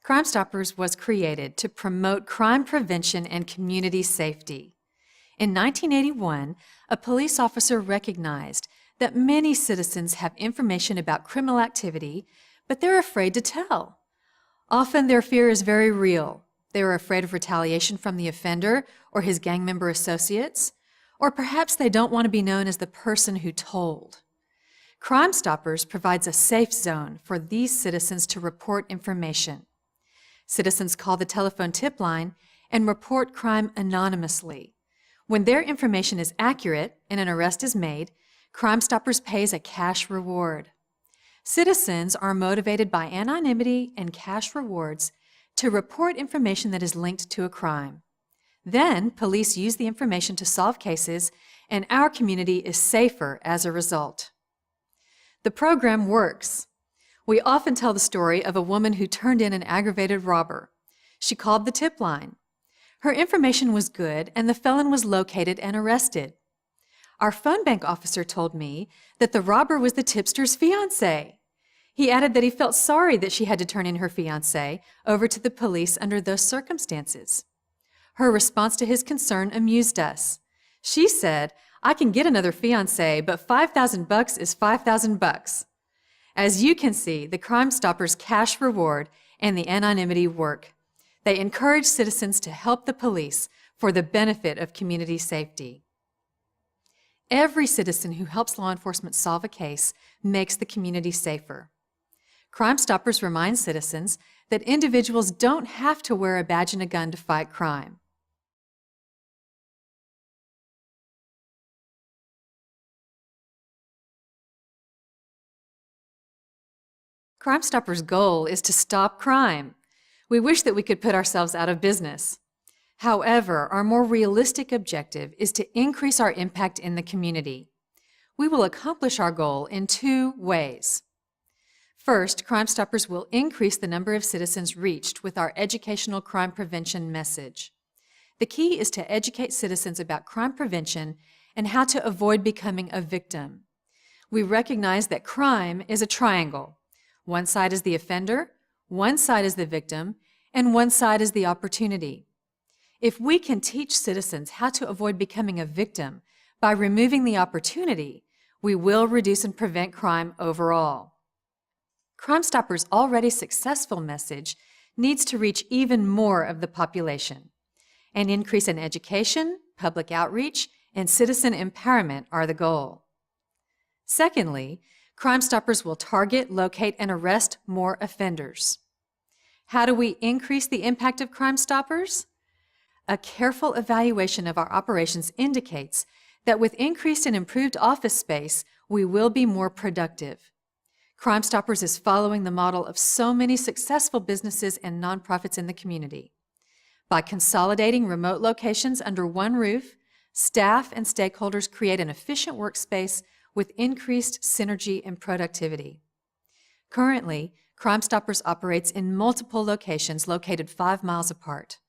Crime Stoppers was created to promote crime prevention and community safety. In 1981, a police officer recognized that many citizens have information about criminal activity, but they're afraid to tell. Often their fear is very real. They are afraid of retaliation from the offender or his gang member associates, or perhaps they don't want to be known as the person who told. Crime Stoppers provides a safe zone for these citizens to report information. Citizens call the telephone tip line and report crime anonymously. When their information is accurate and an arrest is made, Crime Stoppers pays a cash reward. Citizens are motivated by anonymity and cash rewards to report information that is linked to a crime. Then, police use the information to solve cases, and our community is safer as a result. The program works. We often tell the story of a woman who turned in an aggravated robber. She called the tip line. Her information was good, and the felon was located and arrested. Our phone bank officer told me that the robber was the tipster's fiancé. He added that he felt sorry that she had to turn in her fiancé over to the police under those circumstances. Her response to his concern amused us. She said, "I can get another fiancé, but $5,000 is $5,000. As you can see, the Crime Stoppers cash reward and the anonymity work. They encourage citizens to help the police for the benefit of community safety. Every citizen who helps law enforcement solve a case makes the community safer. Crime Stoppers remind citizens that individuals don't have to wear a badge and a gun to fight crime. Crime Stoppers' goal is to stop crime. We wish that we could put ourselves out of business. However, our more realistic objective is to increase our impact in the community. We will accomplish our goal in two ways. First, Crime Stoppers will increase the number of citizens reached with our educational crime prevention message. The key is to educate citizens about crime prevention and how to avoid becoming a victim. We recognize that crime is a triangle. One side is the offender, one side is the victim, and one side is the opportunity. If we can teach citizens how to avoid becoming a victim by removing the opportunity, we will reduce and prevent crime overall. Crime Stoppers' already successful message needs to reach even more of the population. An increase in education, public outreach, and citizen empowerment are the goal. Secondly, Crime Stoppers will target, locate, and arrest more offenders. How do we increase the impact of Crime Stoppers? A careful evaluation of our operations indicates that with increased and improved office space, we will be more productive. Crime Stoppers is following the model of so many successful businesses and nonprofits in the community. By consolidating remote locations under one roof, staff and stakeholders create an efficient workspace with increased synergy and productivity. Currently, Crime Stoppers operates in multiple locations located 5 miles apart.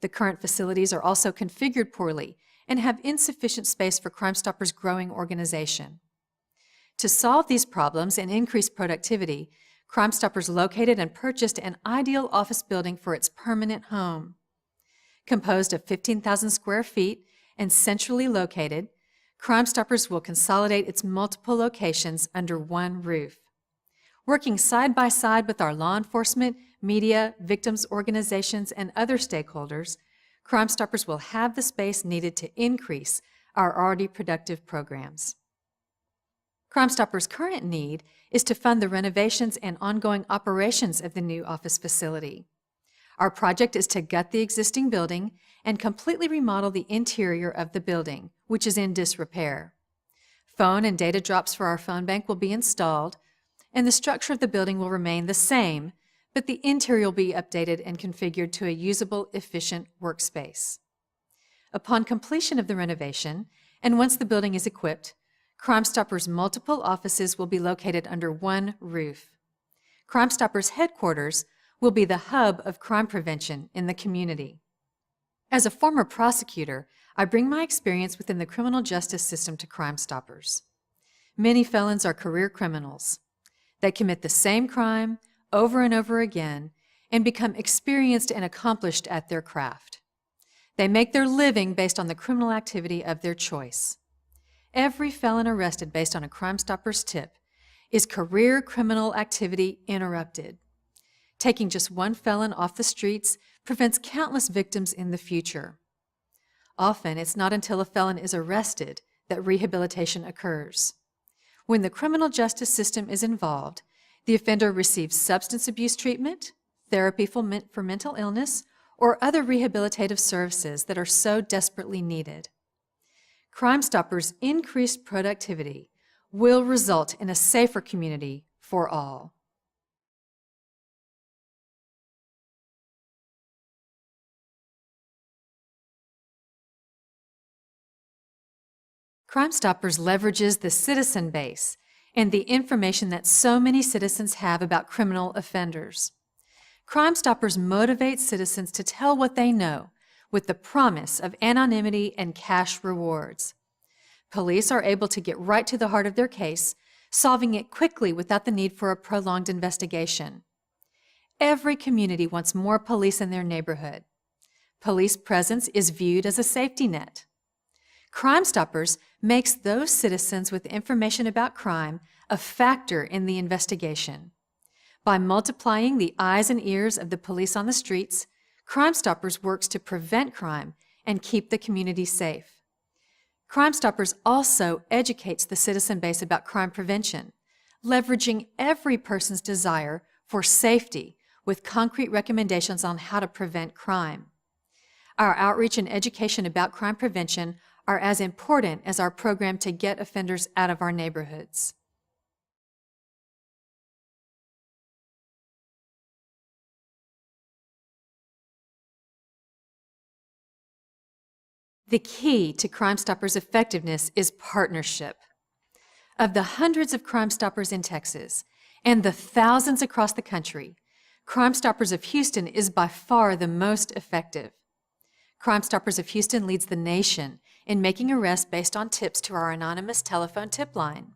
The current facilities are also configured poorly and have insufficient space for Crime Stoppers' growing organization. To solve these problems and increase productivity, Crime Stoppers located and purchased an ideal office building for its permanent home. Composed of 15,000 square feet and centrally located, Crime Stoppers will consolidate its multiple locations under one roof. Working side by side with our law enforcement, media, victims organizations, and other stakeholders, Crime Stoppers will have the space needed to increase our already productive programs. Crime Stoppers' current need is to fund the renovations and ongoing operations of the new office facility. Our project is to gut the existing building and completely remodel the interior of the building, which is in disrepair. Phone and data drops for our phone bank will be installed, and the structure of the building will remain the same, but the interior will be updated and configured to a usable, efficient workspace. Upon completion of the renovation, and once the building is equipped, Crime Stoppers' multiple offices will be located under one roof. Crime Stoppers' headquarters will be the hub of crime prevention in the community. As a former prosecutor, I bring my experience within the criminal justice system to Crime Stoppers. Many felons are career criminals. They commit the same crime over and over again, and become experienced and accomplished at their craft. They make their living based on the criminal activity of their choice. Every felon arrested based on a Crime Stoppers tip is career criminal activity interrupted. Taking just one felon off the streets prevents countless victims in the future. Often, it's not until a felon is arrested that rehabilitation occurs. When the criminal justice system is involved, the offender receives substance abuse treatment, therapy for mental illness, or other rehabilitative services that are so desperately needed. Crime Stoppers' increased productivity will result in a safer community for all. Crime Stoppers leverages the citizen base and the information that so many citizens have about criminal offenders. Crime Stoppers motivate citizens to tell what they know with the promise of anonymity and cash rewards. Police are able to get right to the heart of their case, solving it quickly without the need for a prolonged investigation. Every community wants more police in their neighborhood. Police presence is viewed as a safety net. Crime Stoppers makes those citizens with information about crime a factor in the investigation. By multiplying the eyes and ears of the police on the streets, Crime Stoppers works to prevent crime and keep the community safe. Crime Stoppers also educates the citizen base about crime prevention, leveraging every person's desire for safety with concrete recommendations on how to prevent crime. Our outreach and education about crime prevention are as important as our program to get offenders out of our neighborhoods. The key to Crime Stoppers' effectiveness is partnership. Of the hundreds of Crime Stoppers in Texas and the thousands across the country, Crime Stoppers of Houston is by far the most effective. Crime Stoppers of Houston leads the nation in making arrests based on tips to our anonymous telephone tip line.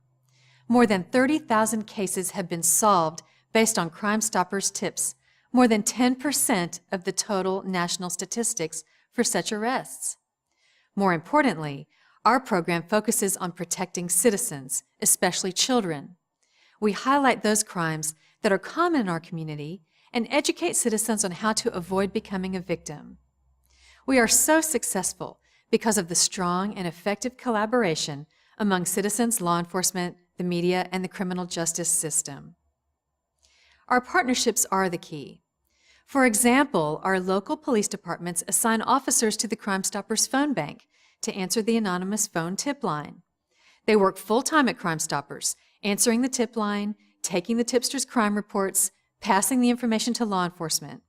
More than 30,000 cases have been solved based on Crime Stoppers tips, more than 10% of the total national statistics for such arrests. More importantly, our program focuses on protecting citizens, especially children. We highlight those crimes that are common in our community and educate citizens on how to avoid becoming a victim. We are so successful because of the strong and effective collaboration among citizens, law enforcement, the media, and the criminal justice system. Our partnerships are the key. For example, our local police departments assign officers to the Crime Stoppers phone bank to answer the anonymous phone tip line. They work full-time at Crime Stoppers, answering the tip line, taking the tipster's crime reports, passing the information to law enforcement.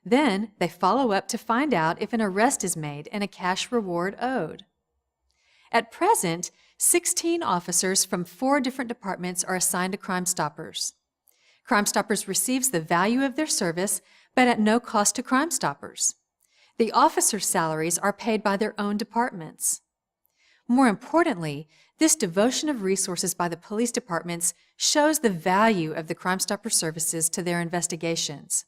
Then they follow up to find out if an arrest is made and a cash reward owed. At present, 16 officers from 4 different departments are assigned to Crime Stoppers. Crime Stoppers receives the value of their service, but at no cost to Crime Stoppers. The officers' salaries are paid by their own departments. More importantly, this devotion of resources by the police departments shows the value of the Crime Stoppers services to their investigations.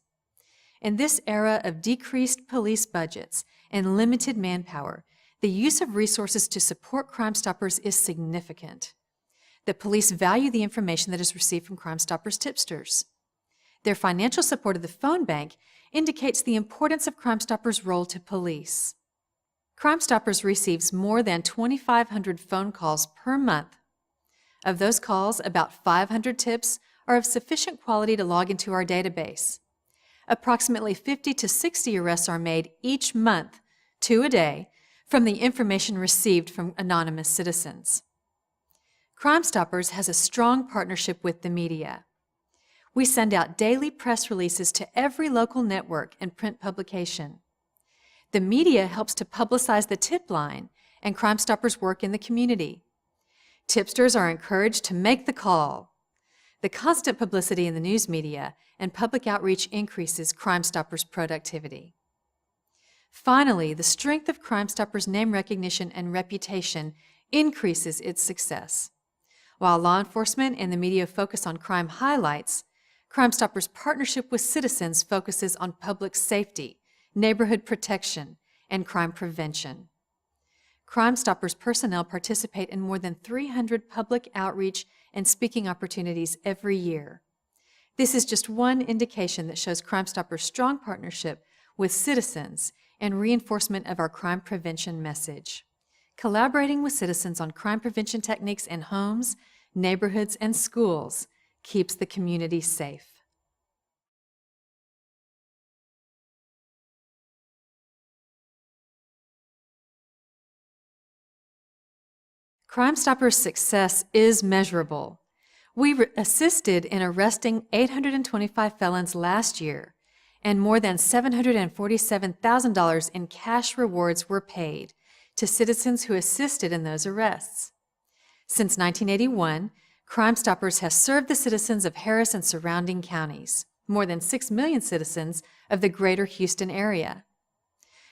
In this era of decreased police budgets and limited manpower, the use of resources to support Crime Stoppers is significant. The police value the information that is received from Crime Stoppers tipsters. Their financial support of the phone bank indicates the importance of Crime Stoppers' role to police. Crime Stoppers receives more than 2,500 phone calls per month. Of those calls, about 500 tips are of sufficient quality to log into our database. Approximately 50 to 60 arrests are made each month, 2 a day, from the information received from anonymous citizens. Crime Stoppers has a strong partnership with the media. We send out daily press releases to every local network and print publication. The media helps to publicize the tip line and Crime Stoppers' work in the community. Tipsters are encouraged to make the call. The constant publicity in the news media and public outreach increases Crime Stoppers' productivity. Finally, the strength of Crime Stoppers' name recognition and reputation increases its success. While law enforcement and the media focus on crime highlights, Crime Stoppers' partnership with citizens focuses on public safety, neighborhood protection, and crime prevention. Crime Stoppers personnel participate in more than 300 public outreach and speaking opportunities every year. This is just one indication that shows Crime Stoppers' strong partnership with citizens and reinforcement of our crime prevention message. Collaborating with citizens on crime prevention techniques in homes, neighborhoods, and schools keeps the community safe. Crime Stoppers' success is measurable. We assisted in arresting 825 felons last year, and more than $747,000 in cash rewards were paid to citizens who assisted in those arrests. Since 1981, Crime Stoppers has served the citizens of Harris and surrounding counties, more than 6 million citizens of the greater Houston area.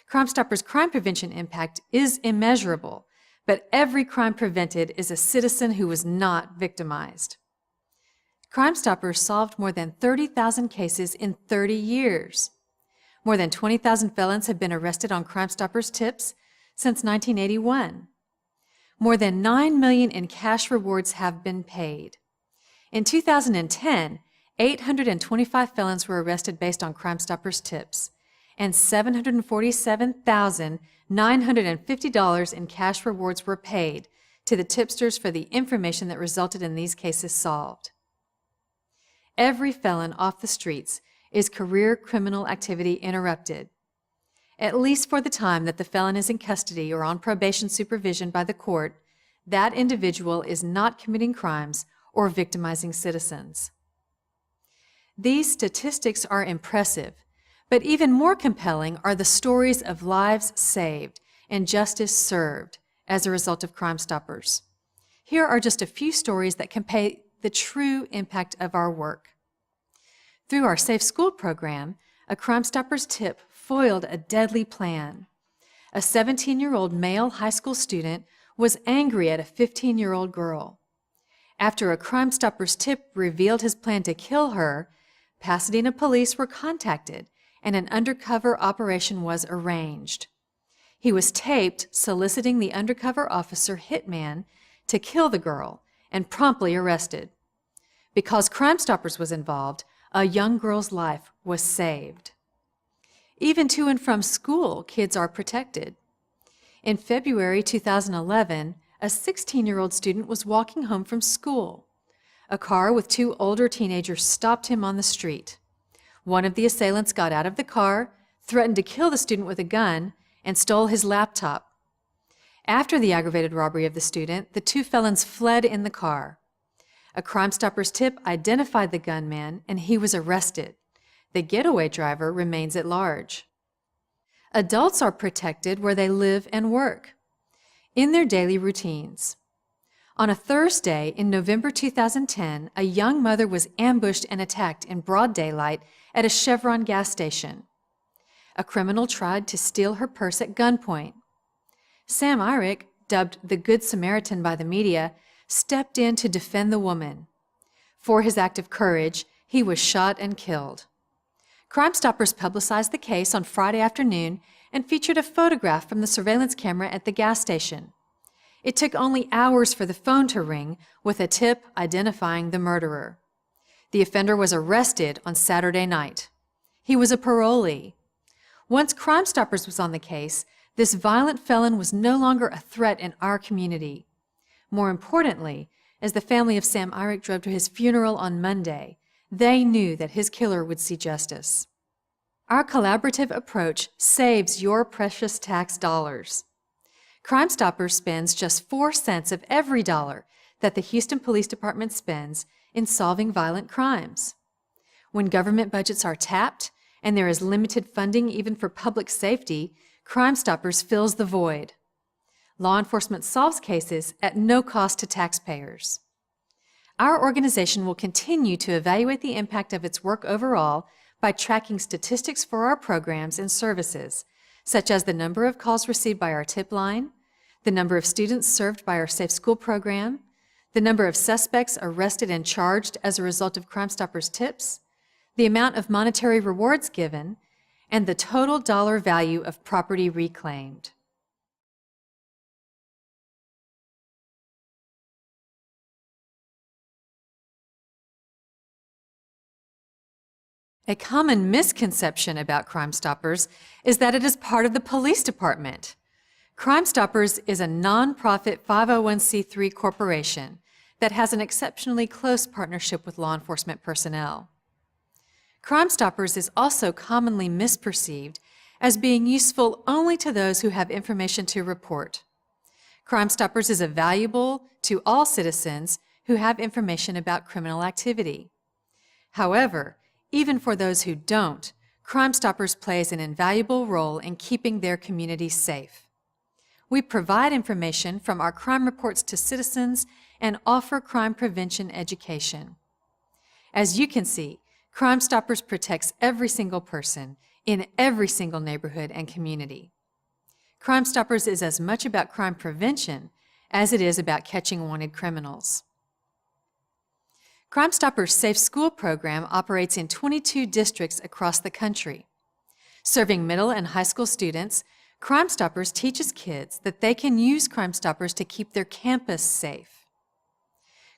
Crime Stoppers' crime prevention impact is immeasurable, but every crime prevented is a citizen who was not victimized. Crime Stoppers solved more than 30,000 cases in 30 years. More than 20,000 felons have been arrested on Crime Stoppers tips since 1981. More than $9 million in cash rewards have been paid. In 2010, 825 felons were arrested based on Crime Stoppers tips, and $747,950 in cash rewards were paid to the tipsters for the information that resulted in these cases solved. Every felon off the streets is career criminal activity interrupted, at least for the time that the felon is in custody or on probation supervision by the court. That individual is not committing crimes or victimizing citizens. These statistics are impressive, but even more compelling are the stories of lives saved and justice served as a result of Crime Stoppers. Here are just a few stories that convey the true impact of our work. Through our Safe School program, a Crime Stoppers tip foiled a deadly plan. A 17-year-old male high school student was angry at a 15-year-old girl. After a Crime Stoppers tip revealed his plan to kill her, Pasadena police were contacted and an undercover operation was arranged. He was taped soliciting the undercover officer hitman to kill the girl and promptly arrested. Because Crime Stoppers was involved, a young girl's life was saved. Even to and from school, kids are protected. In February 2011, a 16-year-old student was walking home from school. A car with 2 older teenagers stopped him on the street. One of the assailants got out of the car, threatened to kill the student with a gun, and stole his laptop. After the aggravated robbery of the student, the 2 felons fled in the car. A Crime Stoppers tip identified the gunman, and he was arrested. The getaway driver remains at large. Adults are protected where they live and work, in their daily routines. On a Thursday in November 2010, a young mother was ambushed and attacked in broad daylight at a Chevron gas station. A criminal tried to steal her purse at gunpoint. Sam Eyrick, dubbed the Good Samaritan by the media, stepped in to defend the woman. For his act of courage, he was shot and killed. Crime Stoppers publicized the case on Friday afternoon and featured a photograph from the surveillance camera at the gas station. It took only hours for the phone to ring with a tip identifying the murderer. The offender was arrested on Saturday night. He was a parolee. Once Crime Stoppers was on the case, this violent felon was no longer a threat in our community. More importantly, as the family of Sam Eyrick drove to his funeral on Monday, they knew that his killer would see justice. Our collaborative approach saves your precious tax dollars. Crime Stoppers spends just 4 cents of every dollar that the Houston Police Department spends in solving violent crimes. When government budgets are tapped and there is limited funding even for public safety, Crime Stoppers fills the void. Law enforcement solves cases at no cost to taxpayers. Our organization will continue to evaluate the impact of its work overall by tracking statistics for our programs and services, such as the number of calls received by our tip line, the number of students served by our Safe School program, the number of suspects arrested and charged as a result of Crime Stoppers tips, the amount of monetary rewards given, and the total dollar value of property reclaimed. A common misconception about Crime Stoppers is that it is part of the police department. Crime Stoppers is a nonprofit 501c3 corporation that has an exceptionally close partnership with law enforcement personnel. Crime Stoppers is also commonly misperceived as being useful only to those who have information to report. Crime Stoppers is valuable to all citizens who have information about criminal activity. However, even for those who don't, Crime Stoppers plays an invaluable role in keeping their communities safe. We provide information from our crime reports to citizens and offer crime prevention education. As you can see, Crime Stoppers protects every single person in every single neighborhood and community. Crime Stoppers is as much about crime prevention as it is about catching wanted criminals. Crime Stoppers' Safe School program operates in 22 districts across the country. Serving middle and high school students, Crime Stoppers teaches kids that they can use Crime Stoppers to keep their campus safe.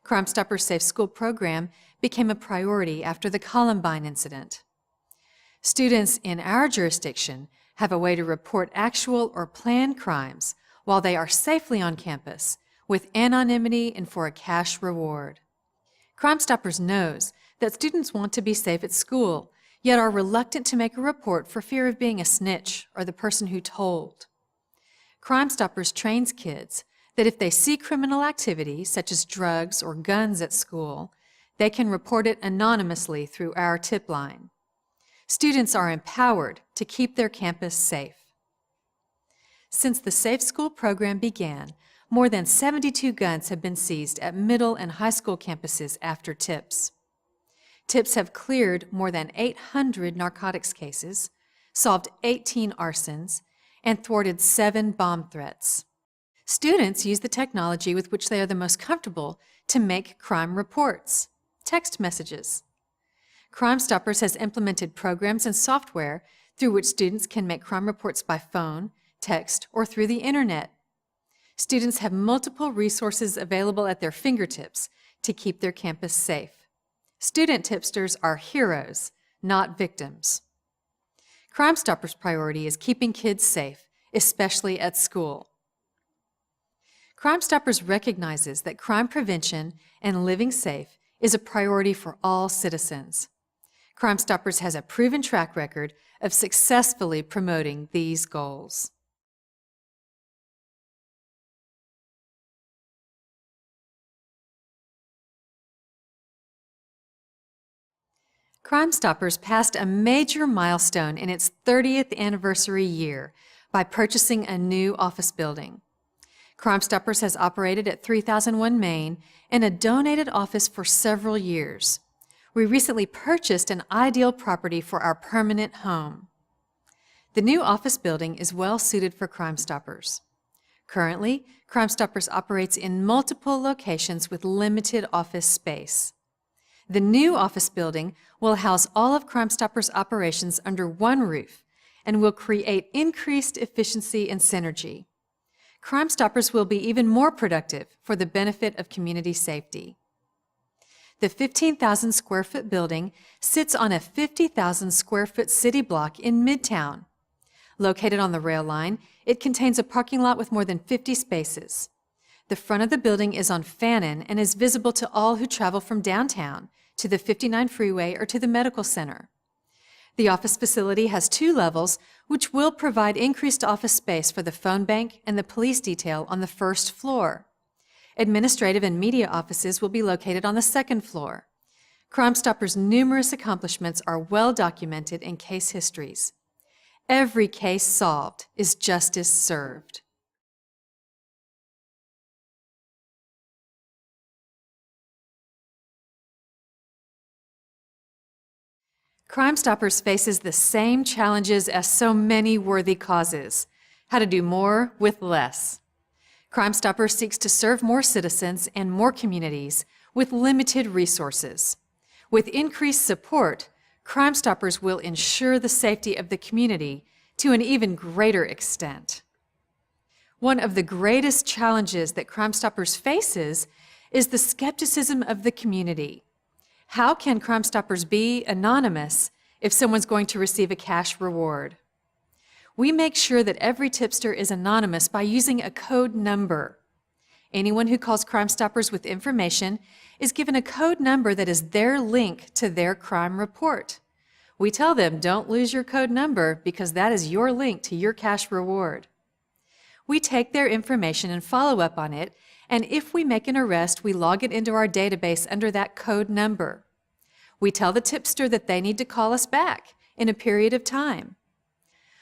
Crime Stoppers' Safe School program became a priority after the Columbine incident. Students in our jurisdiction have a way to report actual or planned crimes while they are safely on campus, with anonymity and for a cash reward. Crime Stoppers knows that students want to be safe at school, yet are reluctant to make a report for fear of being a snitch or the person who told. Crime Stoppers trains kids that if they see criminal activity, such as drugs or guns at school, they can report it anonymously through our tip line. Students are empowered to keep their campus safe. Since the Safe School program began, more than 72 guns have been seized at middle and high school campuses after tips. Tips have cleared more than 800 narcotics cases, solved 18 arsons, and thwarted 7 bomb threats. Students use the technology with which they are the most comfortable to make crime reports, text messages. Crime Stoppers has implemented programs and software through which students can make crime reports by phone, text, or through the internet. Students have multiple resources available at their fingertips to keep their campus safe. Student tipsters are heroes, not victims. Crime Stoppers' priority is keeping kids safe, especially at school. Crime Stoppers recognizes that crime prevention and living safe is a priority for all citizens. Crime Stoppers has a proven track record of successfully promoting these goals. Crime Stoppers passed a major milestone in its 30th anniversary year by purchasing a new office building. Crime Stoppers has operated at 3001 Main in a donated office for several years. We recently purchased an ideal property for our permanent home. The new office building is well suited for Crime Stoppers. Currently, Crime Stoppers operates in multiple locations with limited office space. The new office building will house all of Crime Stoppers' operations under one roof and will create increased efficiency and synergy. Crime Stoppers will be even more productive for the benefit of community safety. The 15,000 square foot building sits on a 50,000 square foot city block in Midtown. Located on the rail line, it contains a parking lot with more than 50 spaces. The front of the building is on Fannin and is visible to all who travel from downtown to the 59 freeway or to the medical center. The office facility has 2 levels, which will provide increased office space for the phone bank and the police detail on the first floor. Administrative and media offices will be located on the second floor. Crime Stoppers' numerous accomplishments are well documented in case histories. Every case solved is justice served. Crime Stoppers faces the same challenges as so many worthy causes: how to do more with less. Crime Stoppers seeks to serve more citizens and more communities with limited resources. With increased support, Crime Stoppers will ensure the safety of the community to an even greater extent. One of the greatest challenges that Crime Stoppers faces is the skepticism of the community. How can Crime Stoppers be anonymous if someone's going to receive a cash reward? We make sure that every tipster is anonymous by using a code number. Anyone who calls Crime Stoppers with information is given a code number that is their link to their crime report. We tell them, don't lose your code number because that is your link to your cash reward. We take their information and follow up on it, and if we make an arrest, we log it into our database under that code number. We tell the tipster that they need to call us back in a period of time.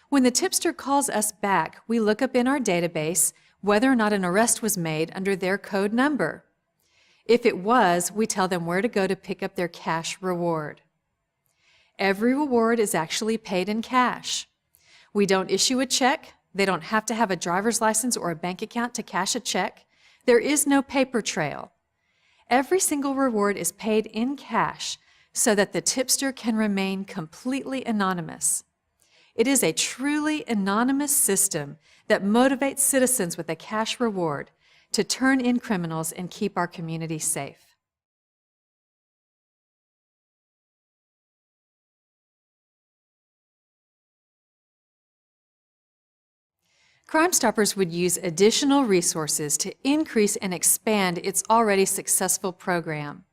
When the tipster calls us back, we look up in our database whether or not an arrest was made under their code number. If it was, we tell them where to go to pick up their cash reward. Every reward is actually paid in cash. We don't issue a check. They don't have to have a driver's license or a bank account to cash a check. There is no paper trail. Every single reward is paid in cash so that the tipster can remain completely anonymous. It is a truly anonymous system that motivates citizens with a cash reward to turn in criminals and keep our community safe. Crime Stoppers would use additional resources to increase and expand its already successful program.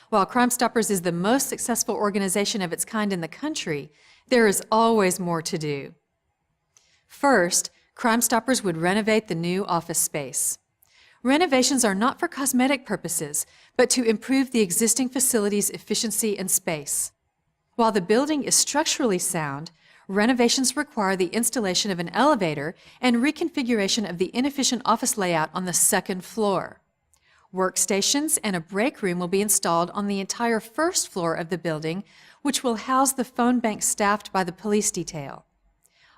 While Crime Stoppers is the most successful organization of its kind in the country, there is always more to do. First, Crime Stoppers would renovate the new office space. Renovations are not for cosmetic purposes, but to improve the existing facility's efficiency and space. While the building is structurally sound, renovations require the installation of an elevator and reconfiguration of the inefficient office layout on the second floor. Workstations and a break room will be installed on the entire first floor of the building, which will house the phone bank staffed by the police detail.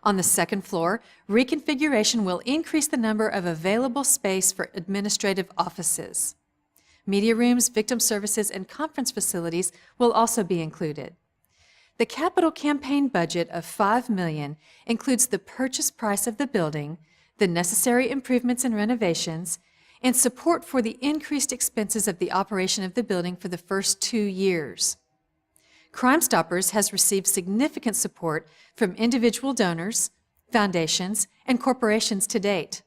On the second floor, reconfiguration will increase the number of available space for administrative offices. Media rooms, victim services, and conference facilities will also be included. The capital campaign budget of $5 million includes the purchase price of the building, the necessary improvements and renovations, and support for the increased expenses of the operation of the building for the first 2 years. Crime Stoppers has received significant support from individual donors, foundations, and corporations to date.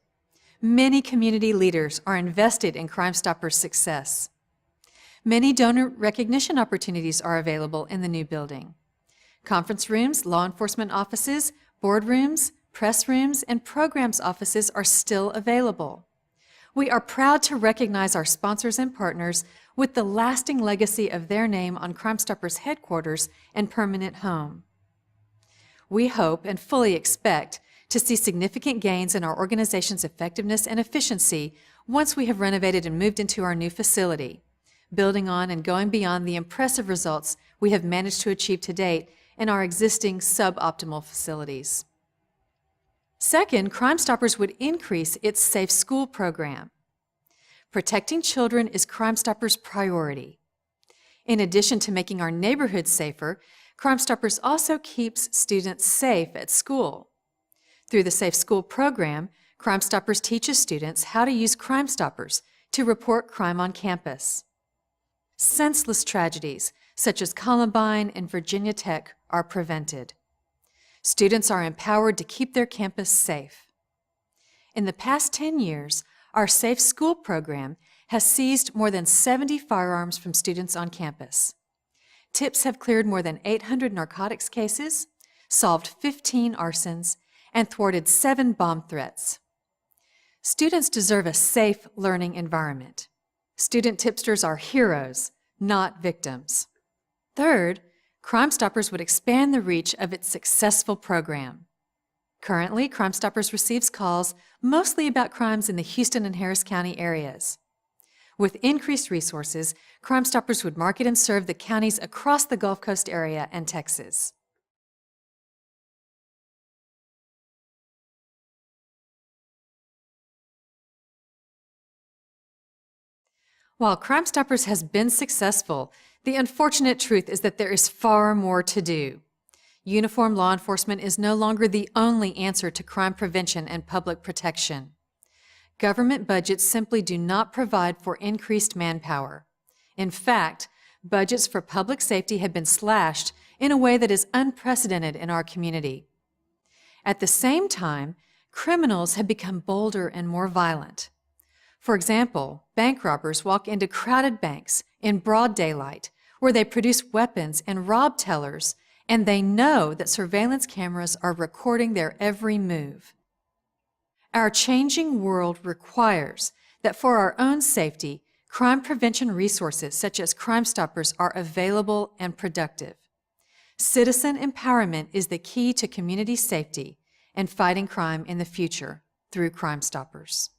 Many community leaders are invested in Crime Stoppers' success. Many donor recognition opportunities are available in the new building. Conference rooms, law enforcement offices, boardrooms, press rooms, and programs offices are still available. We are proud to recognize our sponsors and partners with the lasting legacy of their name on Crime Stoppers headquarters and permanent home. We hope and fully expect to see significant gains in our organization's effectiveness and efficiency once we have renovated and moved into our new facility, building on and going beyond the impressive results we have managed to achieve to date in our existing suboptimal facilities. Second, Crime Stoppers would increase its Safe School program. Protecting children is Crime Stoppers' priority. In addition to making our neighborhoods safer, Crime Stoppers also keeps students safe at school. Through the Safe School program, Crime Stoppers teaches students how to use Crime Stoppers to report crime on campus. Senseless tragedies, such as Columbine and Virginia Tech, are prevented. Students are empowered to keep their campus safe. In the past 10 years, our Safe School program has seized more than 70 firearms from students on campus. TIPS have cleared more than 800 narcotics cases, solved 15 arsons, and thwarted 7 bomb threats. Students deserve a safe learning environment. Student tipsters are heroes, not victims. Third, Crime Stoppers would expand the reach of its successful program. Currently, Crime Stoppers receives calls mostly about crimes in the Houston and Harris County areas. With increased resources, Crime Stoppers would market and serve the counties across the Gulf Coast area and Texas. While Crime Stoppers has been successful, the unfortunate truth is that there is far more to do. Uniformed law enforcement is no longer the only answer to crime prevention and public protection. Government budgets simply do not provide for increased manpower. In fact, budgets for public safety have been slashed in a way that is unprecedented in our community. At the same time, criminals have become bolder and more violent. For example, bank robbers walk into crowded banks in broad daylight, where they produce weapons and rob tellers, and they know that surveillance cameras are recording their every move. Our changing world requires that for our own safety, crime prevention resources such as Crime Stoppers are available and productive. Citizen empowerment is the key to community safety and fighting crime in the future through Crime Stoppers.